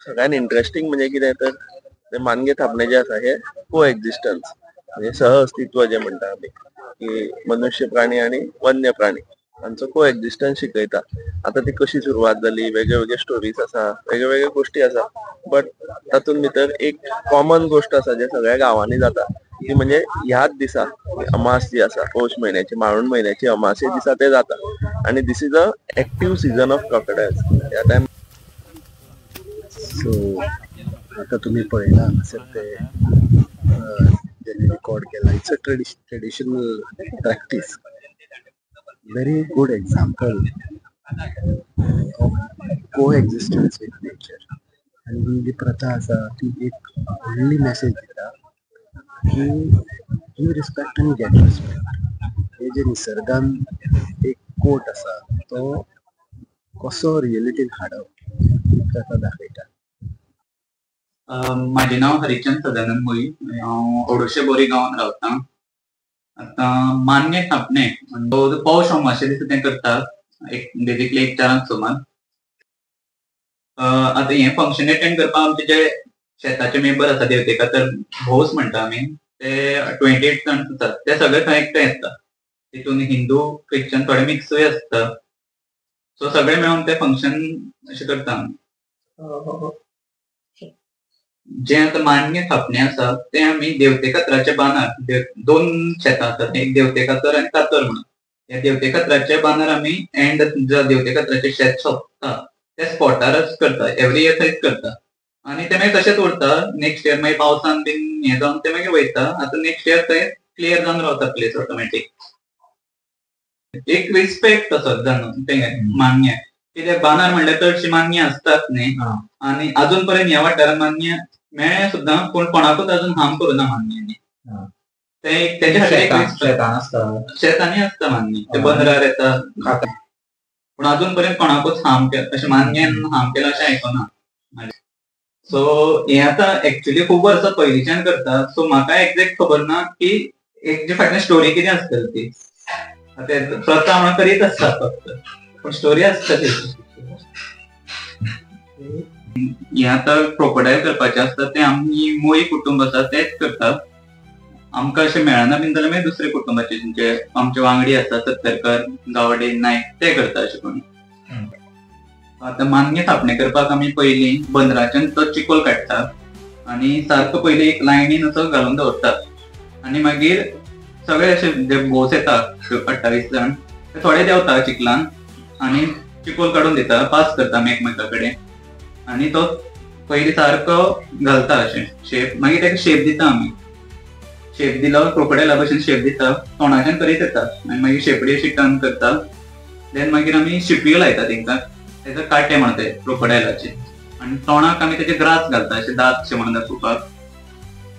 सगळ्यात इंटरेस्टिंग म्हणजे कितें तर ते मानगे थापणे जे आसा हे को एक्झिस्टन्स म्हणजे सहअस्तित्व जे म्हणटा आमी की मनुष्य प्राणी आणि वन्य प्राणी हांचो को एक्झिस्टन्स शिकयता. आता ती कशी सुरवात जाली, वेगळे वेगळे स्टोरीज आसा, वेगळे वेगळे गोष्टी आसा, बट तातूंत भितर एक कॉमन गोष्ट आसा जे सगळ्या गांवांनी जाता ती म्हणजे ह्याच दिसा अमास जी आसा पौष महिन्याची माळून महिन्याची अमासे दिसा ते जाता आणि this is a active season of crocodiles. ह्या टायम सो आता तुम्ही पळयला हांगासर ते ज्यांनी रिकॉर्ड केला it's a traditional practice very good example of को एक्झिस्टन्स विथ नेचर आणि ही जी प्रथा आसा ती एक व्हडली मेसेज दिता की गिव रिस्पेक्ट आनी गेट रिस्पेक्ट. हे जे निसर्गान एक कोट आसा तो कसो रियलिटीन हाडप ही प्रथा दाखयता. माझे नाव हरिचंद सदानंद मोई. हांव ओडोशे बोरी गांवांत रावता. आतां मान्य थापणे पौष अमावाशे दिसा ते करतात एक बेजिकली 1-4 सुमार. आतां हें फंक्शन अटेंड करपाक आमचे जे शेताचे मेंबर आसा देवतेका तर भोस म्हणटा आमी ते 28 जाण आसात. ते सगळे थंय एकठांय येतात. तितून हिंदू ख्रिश्चन थोडे मिक्सूय आसता. सो सगळे मेळून ते फंक्शन अशें करता आमी. जे आता मान्य थापणे आसा ते आमी देवते कातराचे बांदार 2 शेतां आसात, एक देवते कातर आनी कातर म्हणून. ह्या देवते कातराचे बांदार आमी एंड जो देवते कातराचे शेत सोंपता त्या स्पॉटारच करता. एवरी इयर थंयच करता आनी ते मागीर तशेंच उरता. नेक्स्ट इयर मागीर पावसान बीन हें जावन ते मागीर वयता. आतां नेक्स्ट इयर थंय क्लियर जावन रावता प्लेस ऑटोमॅटीक. एक रिस्पेक्ट असो जाणून ते मान्य कित्याक बांदार म्हणल्यार चडशी मान्य आसतात न्ही आनी अजून पर्यंत ह्या वाठारांत मान्य मेळ्ळे सुद्दां पूण कोणाकूच अजून हार्म करूना मान्यांनी. ते तेच्या खातीर शेतांनी आसता मान्य ते बंदरार येता पूण अजून पर्यंत कोणाकूच हार्म केला अशें मान्यान हार्म केला अशें आयकोना. सो हें आतां एक्चुअली खूब वर्सां पयलींच्यान करता. सो म्हाका एक्झॅक्ट खबर ना की हेजे फाटल्यान स्टोरी कितें आसतली ती. प्रथा म्हणून करीत आसता फक्त पूण स्टोरी आसता तेची. हे आतां क्रोकोडायल करपाचें आसता ते आमी मोई कुटुंब आसा तेच करतात. आमकां अशें मेळना बीन जाल्यार मागीर दुसरे कुटुंबाचे जे आमचे वांगडी आसा सत्तरकर गावडे नायक ते करता अशें कोणी. आतां मान्य थापणे करपाक आमी पयलीं बंदराच्यान तो चिकोल काडटात आनी सारको पयलीं एक लायनीन असो घालून दवरतात आनी मागीर सगळे अशे जे भोस येता 28 जाण ते थोडे देंवता चिखलान आनी चिकोल काडून दिता पास करता आमी एकमेका कडेन आनी तो पयलीं सारको घालता अशें शेप. मागीर तेका शेप दिता आमी. शेप दिलो क्रोकोडायला भशेन शेप दिता तोंडाच्यान करीत येता आनी मागीर शेपडी अशी टर्न करता. देन मागीर आमी शिपयो लायता तेंकां. तेका काटे म्हणटा ते क्रोकोडायलाचे आनी तोंडाक आमी तेचे ग्रास घालता अशें दांत अशें म्हणून दाखोवपाक.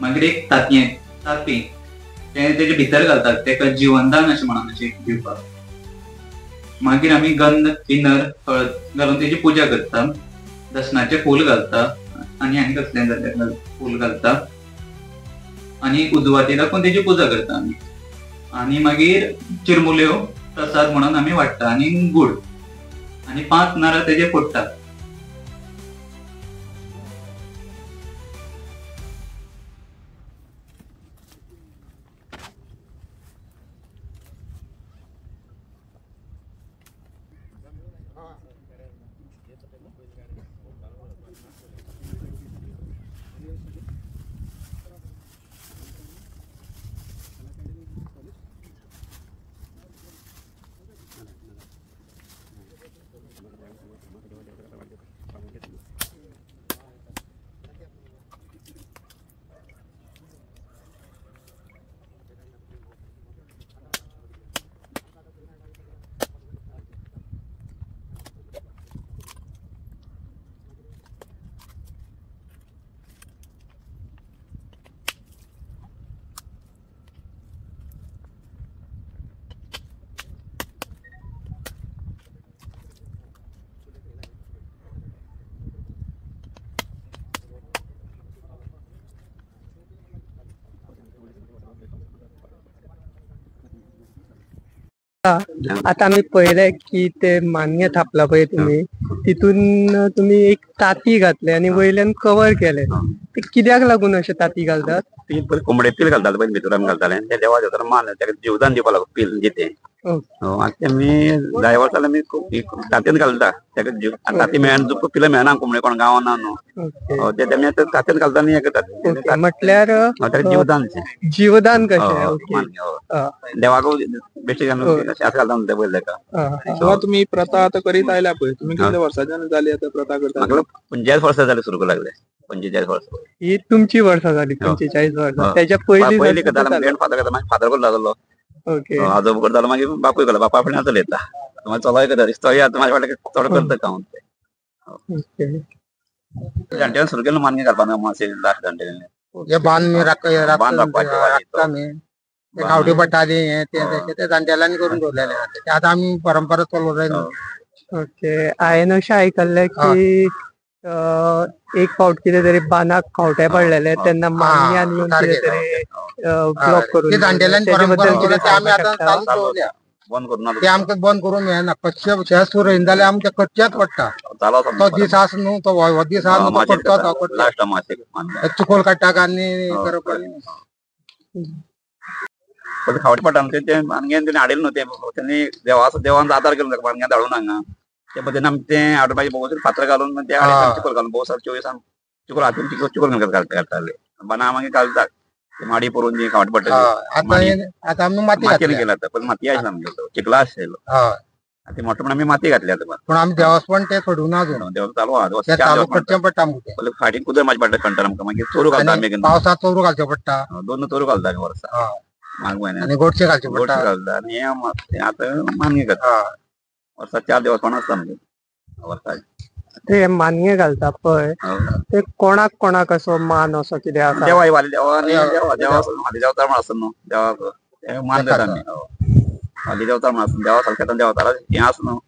मागीर एक तांती ते तेजे भितर घालतात तेका जिवनदान अशें म्हणून अशें दिवपाक. मागीर आमी गंध पिनर हळद घालून तेजी पुजा करता. दसणाचे फूल घालता आनी कसलें जाल्यार फूल घालता आनी उजवाती दाखोवन तेजी पुजा करता आमी. आनी मागीर चिरमुल्यो प्रसाद म्हणून आमी वाडटा आनी गूळ आनी 5 नारळ तेजे फोडटा. आता आम्ही पहिले की ते मान्य थापला पळय तुम्ही तितून तुम्ही एक ताती घातले आणि वयल्यान कवर केले ते कित्याक लागून अशे ताती घालतात? ती कोंबडे पील घालताले पयलीं भितर आमी घालताले ते देवा देवतार मान ताका जीवदान दिवपाक लागून पील जिते आनी ते मी 10 वर्सां आमी तांतयेन घालता ताका जीव ताती मेळना पिलां मेळना कोंबडे कोण गांवांत ना न्हू ते तेमी तांतयेन घालता आनी हे करतात म्हटल्यार ताका जीवदान जीवदान कशें देवाक बेश्टे घालता ते पयले ताका तुम्ही प्रथा आता करीत आयल्या पळय तुम्ही कितल्या वर्सांच्यान जाली आता प्रथा करता? म्हाका 45 वर्सां जाली सुरू करूंक लागले 45 वर्सां ही तुमची वर्सां झाली 45 वर्सां त्याच्या पयलीं पयलीं करतालो ग्रँडफादर करता मागीर फादर करता लागलो ओके आजोबा करतालो मागीर बापूय करता बापा फुडें आतां येता मागीर चलोय करता दिसतोय आतां म्हाज्या फाटल्यान चड करता काउंट जाणट्यान सुरू केलें मानगे घालपाक मातशें लास्ट जाणट्यान हे बांद बांद राखपाचें गावठी पडटाली हे ते जाणटेल्यांनी करून दवरलेले ते आतां आमी परंपरा चलोवंक जाय न्हू. ओके हांवें अशें आयकल्लें की एक फावट कितें तरी बांदाक खावटे पडलेले तेन्ना मानग्यान येवन कितें तरी ब्लॉक करून ते जाणटेल्यांनी तेच्या परंपरा बद्दल कितें ते आमी आतां सांगपाक शकता? चालू दवरल्या बंद करून ते आमकां बंद करूंक मेळना कच्चे शेत सुरू येयन जाल्यार आमकां कच्चेच पडटा चालो तो दीस आसा न्हू तो हो दीस आसा न्हू तो पडटो लास्ट मातशें चिकोल काडटाक आनी करप खावटे पडटा ते मानग्यान तेणी हाडिल्लें न्हू तेणी देवान आदार केलो ताका मानग्यान धाडून हांगा ते पद्दतीन आमी तें हाडून मागीर भोंवतणी फातर घालून ते चिकोल घालून भोव सार 24 चिकोल हातून चिकोल घालताले बाना मागीर घालतात माडी परून जी खावटे पडटा आतां आमी माती मातयेन गेला पण माती आसना आमगेलो चिकला आसलेलो ते मोठे पण आमी माती घातली आतां पूण आमी देवास्पण ते सोडून ना देवाक चालू आहा ते चालू करचें पडटा आमकां फाटीं कुदर म्हाजे पडटा कंटार आमकां मागीर चोरू घालता आमी पावसांत चोरू घालचें पडटा दोन चोरू घालता आमी वर्सा माग म्हयन्यान आनी गोडशें घालचें गोडशें पडटा घालता आनी हे आतां मानगे करता वर्सा 4 देवस्थान आसता आमगे वर्सा ते मानगे घालता पळय ते कोणाक कोणाक असो मान असो कितें आसा? देवा वाली देवा आनी देवा हाली देवतार म्हण आसता न्हू देवाक मान दिता आमी हाली देवतार म्हण आसता देवा सारकें देवतारा हें आसा न्हू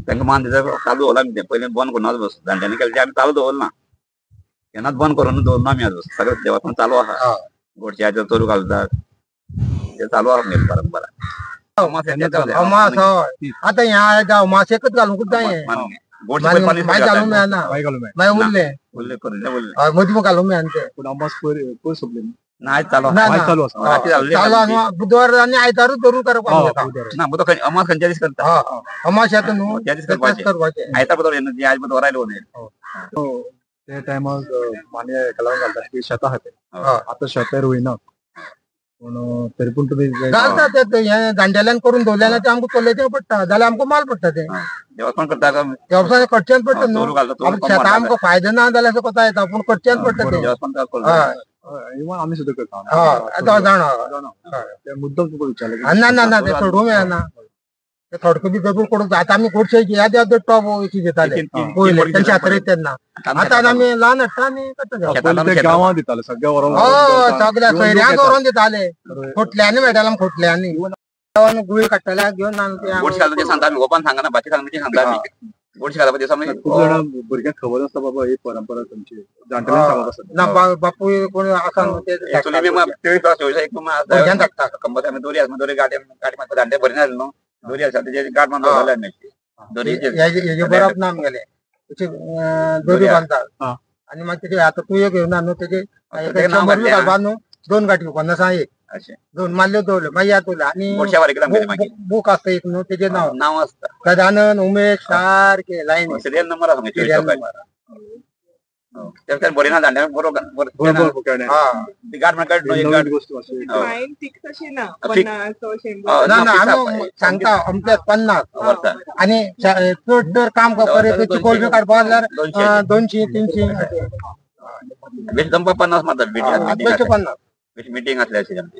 तांकां मान दिता चालू दवरला आमी तें पयलीं बंद करून बस जाणट्यांनी केलें तें आमी चालू दवरना केन्नाच बंद करून दवरना आमी आज सगळें देवस्थान चालू आहा गोडशें चोरू घालतात ते चालू आहा आमगे परंपरा अमास हय आतां ह्या अमाशेकच घालूंकूच जाय मागीर घालूंक मेळना मागीर उरलें मदीं घालूंक मेळना ते नायत चालू चालू बुधवार आनी आयतारूच धरून करप ना अमास खंयच्या दीस करता अमास येता न्हू त्या दीस करपाचें आयतार बुधवार येना आज बुधवार आयलो ते टायमाक माने कलाव घालतात की शेतां खातीर आतां शेतां रोयना पूण तरी पूण तुमी घालता ते हे जाणटेल्यान करून दवरलेले ते आमकां चलयचें पडटा जाल्यार आमकां माल पडटा ते देवस्थान करता देवस्थान करचेंच पडटा न्हू चोरू घालता शेतां आमकां फायदो ना जाल्यार कोता येता पूण करचेंच पडटा ते देवस्थान इवन आमी सुद्दां करता आतां जाणा ते मुद्दम तुका विचारलें ना ना ना ते सोडूंक मेळना ते थोडको बी जरूर करूंक जाय आतां आमी गोडशे याद टॉप दिताले पयले तेंचे हातरेत तेन्ना आतां आमी ल्हान हाडटा आनी करता गांवांत दिताले सगळ्या व्हरोन सगळ्या सोयऱ्यांक व्हरोन दिताले खोटल्यांनी मेळटाले आमकां खोटल्यांनी गुळी काडटाले घेवन गोडशें घालता ते सांगता आमी ओपन सांगना बाकी सांगता सांगता आमी गोडशें घालपा दिसा मागीर खूब जाणां भुरग्यांक खबर नासता बाबा ही परंपरा तुमची जाणटेल्यांक सांगप आसता ना बापूय कोण आसा न्हू ते भुरग्यांक धाडटा कंपनी आमी दोरी आसा दोरी गाडी मारता दांडे भरिना जालें न्हू दोरी आसा तेजे गाड मान दवरलेले आमी दोरी हेजे बरप ना आमगेले दोरी बांदतात आनी मागीर तेजे आतां तूं घेवना न्हू तेजे घालपा न्हू 2 गाठी 50 एक अशें 2 मारल्यो दवरल्यो मागीर याद दवरल्यो आनी गोडशें वारें मागीर बूक आसता एक न्हू तेजे नांव आसता गजानन उमेश सारके लायनी सिरियल नंबर आसा त्या बरिना दांड्या बरोबर गाड मार काड एक गाड ना ना आमी सांगता अमके 50 आनी चड जर काम करप चिकोल बी काडपा जाल्यार 200 300 बेस्ट दंपा 50 मारतात 50 मिटींग आसली अशी आमची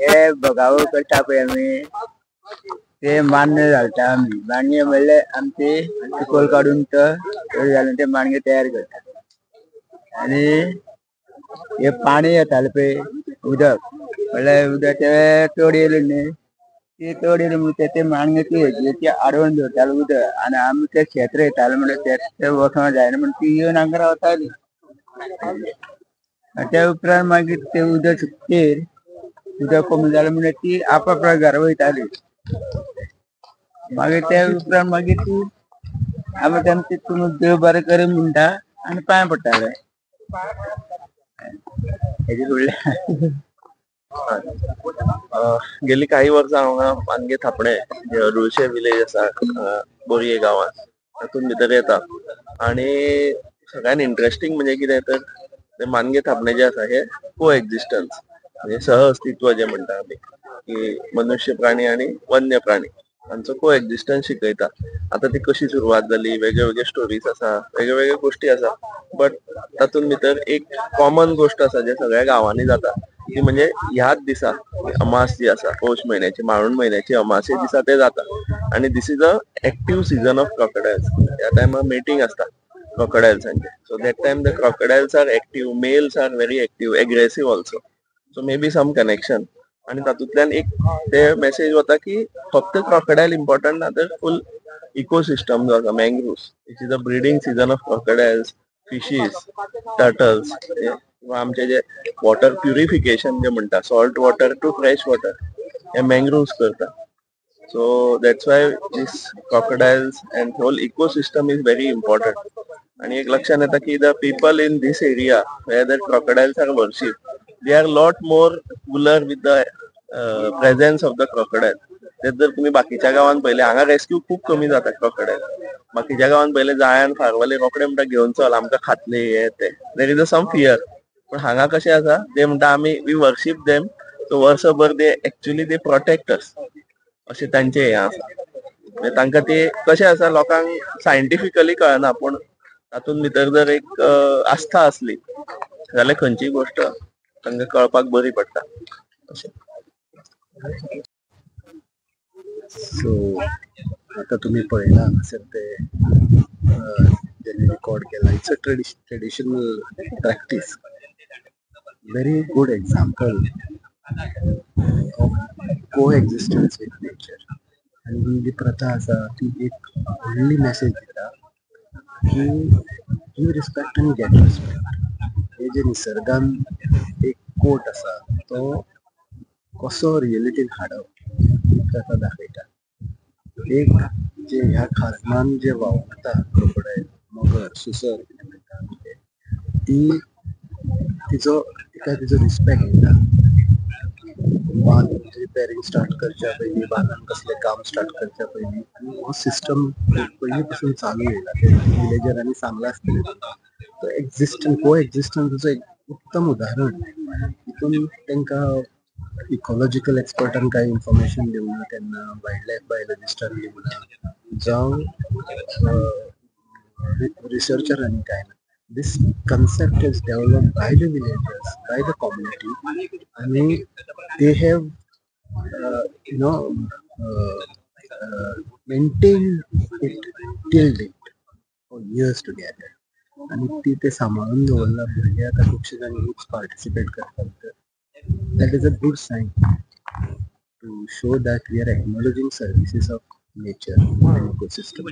हे बघावो करता पळय आमी ते मान्य घालता आमी मान्य म्हणल्यार आमचे चिकोल काडून घालून ते माणगे तयार करता आनी हे पाणी येताले पळय उदक म्हणल्यार उदक ते चड येयलें न्ही ती चड येयली म्हणून ते माणगे ती आडवून दवरताले उदक आनी आमी ते शेत रोयताले म्हणल्यार ते वचोंक जायना म्हणून ती येवन हांगा रावताली त्या उपरांत मागीर ते उदक सुकतेर उदक कमी जालें म्हणल्यार ती आपापल्या घरा वयताली मागीर त्या उपरांत मागीर ती आमी तेन्ना तितून देव बरें करी म्हणटा आनी पांय पडटाले हेजे फुडल्यान गेली काही वर्सां हांगा मानगे थापणे जे अडुळशे विलेज आसा बोरये गांवांत तातूंत भितर येता आणि सगळ्यात इंटरेस्टिंग म्हणजे कितें तर ते मानगे थापणे जे आसा हे को एक्झिस्टन्स म्हणजे सहअस्तित्व जे म्हणटा आमी की मनुष्य प्राणी आणि वन्य प्राणी हांचो को एक्झिस्टन्स शिकयता. आता ती कशी सुरवात जाली, वेगळे वेगळे स्टोरीज आसा, वेगळे वेगळे गोष्टी आसा, बट तातूंत भितर एक कॉमन गोष्ट आसा जे सगळ्या गांवांनी जाता ती म्हणजे ह्याच दिसा अमास जी आसा पौष महिन्याची माळून महिन्याची अमासे दिसा ते जाता आणि this is a active season of crocodiles. त्या टायमार मेटींग असता crocodileसांचे. So that time the crocodiles are active, males are very active, aggressive also. So may be some connection आणि तातूंतल्यान एक ते मेसेज वता की फक्त crocodile इम्पॉर्टंट ना तर फुल इकोसिस्टम जो आसा mangroves it is a breeding season of crocodiles, fishes, turtles किंवा आमचे जे वॉटर प्युरिफिकेशन जे म्हणटा salt water to fresh water हे मँग्रुव्स करता. So that's why this crocodiles and whole ecosystem is very important. आणि एक लक्षात येता की the people in this area where the crocodiles are worshipped, they are lot more cooler with the presence of the crocodile. तेच जर तुम्ही बाकीच्या गावांत पहिले हांगा रेस्क्यू खूप कमी जाता crocodile. बाकीच्या गावांत पहिले जायान फारवले रोकडे म्हणटा घेवन चल आमकां खातले हे ते there is a some fear. पण हांगा कशें आसा ते म्हणटा आमी वी वर्शिप देम सो वर्सभर they actually they protect us अशें तांचे हे आसा. म्हणजे तांकां ते कशें आसा लोकांक सायंटिफिकली कळना पूण तातूंत भितर जर एक आस्था असली जाल्यार खंयचीय गोष्ट तांकां कळपाक बरी पडटा अशें. सो आता तुम्ही पळयला हांगासर ते जेणे रिकॉर्ड केला it's a traditional practice very good example of को एक्झिस्टन्स विथ नेचर. आणि ही जी प्रथा आसा ती एक व्हडली मेसेज दिता की गिव रिस्पेक्ट आनी गेट रिस्पेक्ट. हे जे निसर्गान एक कोट आसा तो कसो रियलिटीन हाडप ही प्रथा दाखयता. एक जे ह्या खाजमान जे वावरता क्रोकोडायल, मगर, सुसर कितें म्हणटा आमी ते, ती तिचो रिस्पेक्ट दिता. बांद रिपेरिंग स्टार्ट करच्या पयलीं बांदान कसलें काम स्टार्ट करच्या पयलीं आनी हो सिस्टम पयलीं पासून चालू येयला ते विलेजरांनी सांगला आसतलें तुमकां. तो को एक्झिस्टन्साचो एक उत्तम उदाहरण. हितून तांकां इकॉलॉजिकल एक्सपर्टान कांय इन्फॉर्मेशन दिवना तेन्ना वायल्ड लायफ बायोलॉजिस्टान दिवना जावं रिसर्चरांनी कांय ना. This concept is developed by the villagers, by the community, and they have, maintained it till date for years together. आणि ते सांभाळून दवरला. भुरगे आतां खुबशे जाण पार्टिसिपेट करतात. That is a good sign to show that we are acknowledging services of nature and ecosystem.